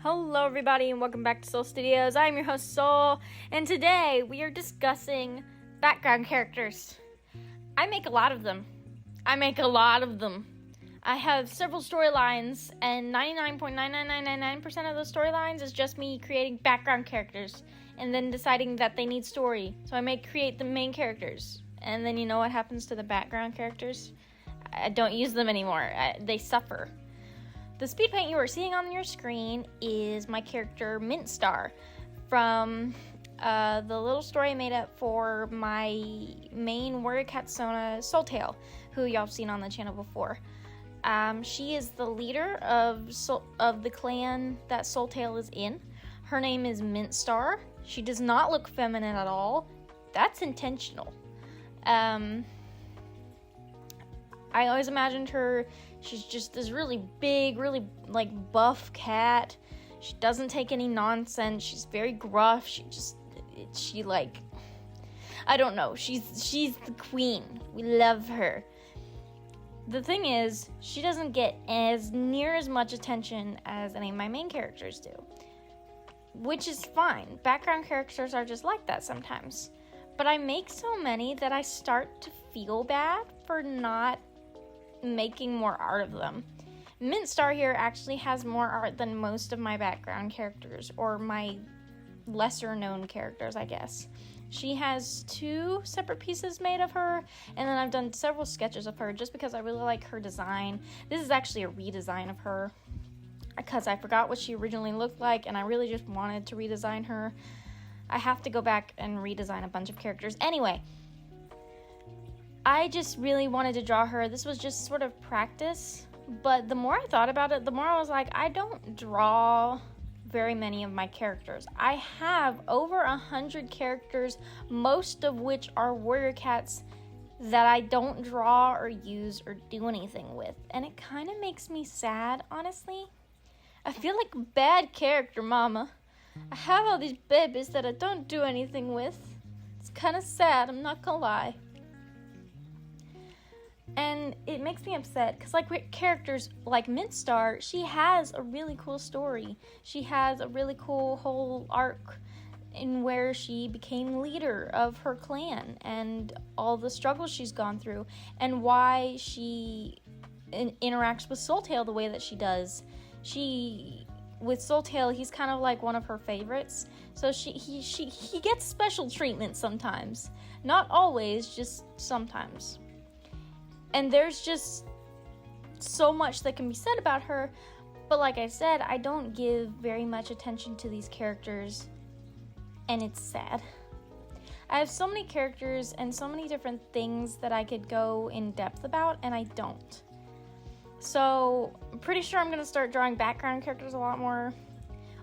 Hello everybody and welcome back to Soul Studios. I'm your host Soul, and today we are discussing background characters. I make a lot of them. I have several storylines, and 99.99999% of those storylines is just me creating background characters and then deciding that they need story. So I create the main characters, and then you know what happens to the background characters? I don't use them anymore. They suffer. The speed paint you are seeing on your screen is my character Mint Star from the little story I made up for my main warrior cat Sona, Soultail, who y'all have seen on the channel before. She is the leader of the clan that Soultail is in. Her name is Mint Star. She does not look feminine at all. That's intentional. I always imagined her, she's just this really big, really, buff cat. She doesn't take any nonsense. She's very gruff. I don't know. She's the queen. We love her. The thing is, she doesn't get near as much attention as any of my main characters do. Which is fine. Background characters are just like that sometimes. But I make so many that I start to feel bad for not making more art of them. Mint Star here actually has more art than most of my background characters, or my lesser known characters, I guess. She has 2 separate pieces made of her, and then I've done several sketches of her just because I really like her design. This is actually a redesign of her because I forgot what she originally looked like, and I really just wanted to redesign her. I have to go back and redesign a bunch of characters. Anyway, I just really wanted to draw her. This was just sort of practice, but the more I thought about it, the more I was like, I don't draw very many of my characters. I have over 100 characters, most of which are warrior cats that I don't draw or use or do anything with, and it kind of makes me sad, honestly. I feel like a bad character mama. I have all these babies that I don't do anything with. It's kind of sad, I'm not gonna lie. And it makes me upset because, with characters like Mint Star, she has a really cool story. She has a really cool whole arc in where she became leader of her clan and all the struggles she's gone through and why she interacts with Soultail the way that she does. With Soultail, he's kind of like one of her favorites, so he gets special treatment sometimes. Not always, just sometimes. And there's just so much that can be said about her, but like I said, I don't give very much attention to these characters, and it's sad. I have so many characters and so many different things that I could go in depth about, and I don't. So, I'm pretty sure I'm going to start drawing background characters a lot more.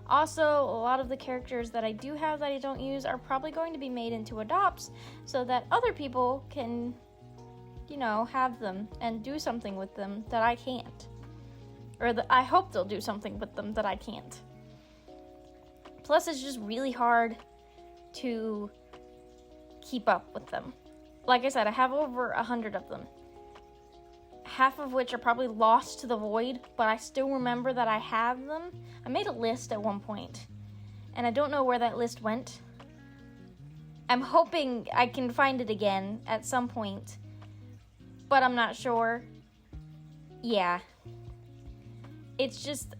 Also, a lot of the characters that I do have that I don't use are probably going to be made into adopts so that other people can have them and do something with them that I can't. Or I hope they'll do something with them that I can't. Plus, it's just really hard to keep up with them. Like I said, I have over 100 of them. Half of which are probably lost to the void, but I still remember that I have them. I made a list at one point, and I don't know where that list went. I'm hoping I can find it again at some point, but I'm not sure. Yeah. It's just,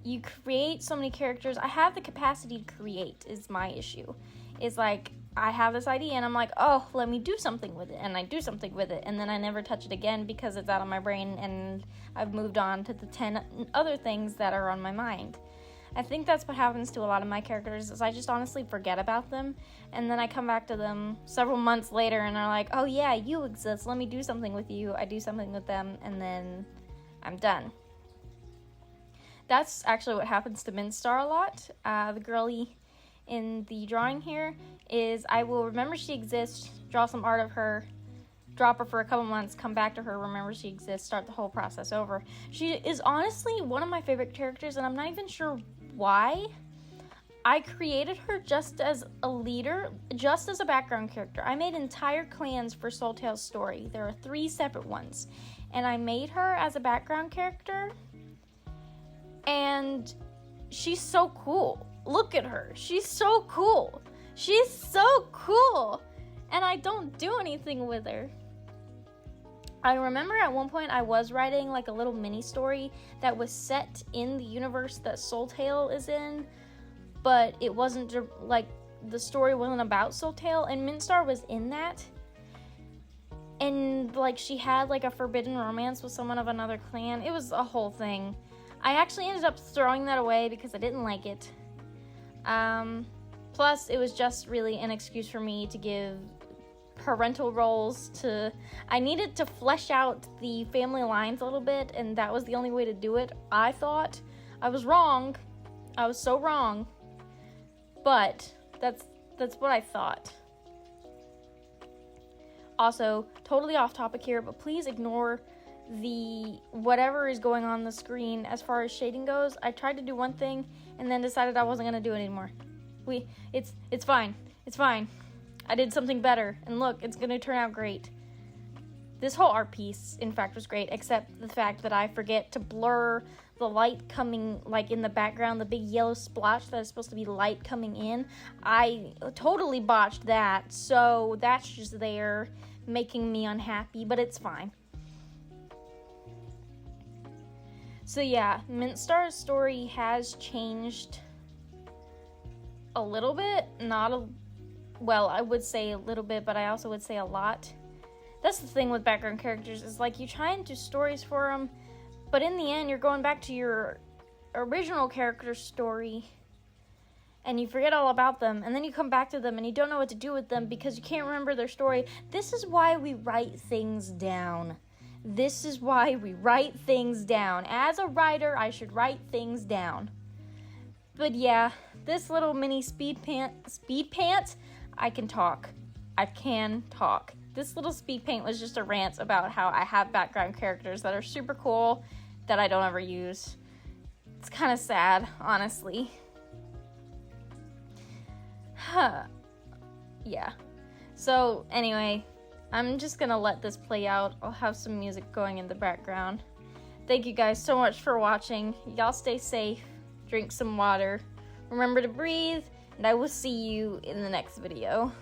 you create so many characters. I have the capacity to create is my issue. It's like, I have this idea and I'm like, oh, let me do something with it. And I do something with it. And then I never touch it again because it's out of my brain and I've moved on to the 10 other things that are on my mind. I think that's what happens to a lot of my characters is I just honestly forget about them, and then I come back to them several months later and they're like, oh yeah, you exist, let me do something with you. I do something with them and then I'm done. That's actually what happens to Mint Star a lot. The girlie in the drawing here is I will remember she exists, draw some art of her, drop her for a couple months, come back to her, remember she exists, start the whole process over. She is honestly one of my favorite characters, and I'm not even sure why. I created her just as a leader, just as a background character. I made entire clans for Soultail's story. There are 3 separate ones. And I made her as a background character. And she's so cool. Look at her. She's so cool. She's so cool. And I don't do anything with her. I remember at one point I was writing like a little mini story that was set in the universe that Soul Tail is in, but it wasn't like the story wasn't about Soul Tail, and Mintstar was in that. And like she had like a forbidden romance with someone of another clan. It was a whole thing. I actually ended up throwing that away because I didn't like it. Plus it was just really an excuse for me to give parental roles to... I needed to flesh out the family lines a little bit, and that was the only way to do it. I thought I was wrong. I was so wrong. But that's what I thought. Also, totally off topic here, but please ignore the whatever is going on the screen as far as shading goes. I tried to do one thing and then decided I wasn't going to do it anymore. It's fine. It's fine. I did something better, and look, it's going to turn out great. This whole art piece, in fact, was great, except the fact that I forget to blur the light coming, like, in the background, the big yellow splotch that is supposed to be light coming in. I totally botched that, so that's just there, making me unhappy, but it's fine. So yeah, Mintstar's story has changed a little bit, well, I would say a little bit, but I also would say a lot. That's the thing with background characters, is like you try and do stories for them, but in the end you're going back to your original character's story and you forget all about them, and then you come back to them and you don't know what to do with them because you can't remember their story. This is why we write things down. This is why we write things down. As a writer, I should write things down. But yeah, this little mini Speedpaint, I can talk. This little Speedpaint was just a rant about how I have background characters that are super cool that I don't ever use. It's kind of sad, honestly. Yeah. So, anyway, I'm just gonna let this play out. I'll have some music going in the background. Thank you guys so much for watching. Y'all stay safe. Drink some water. Remember to breathe. And I will see you in the next video.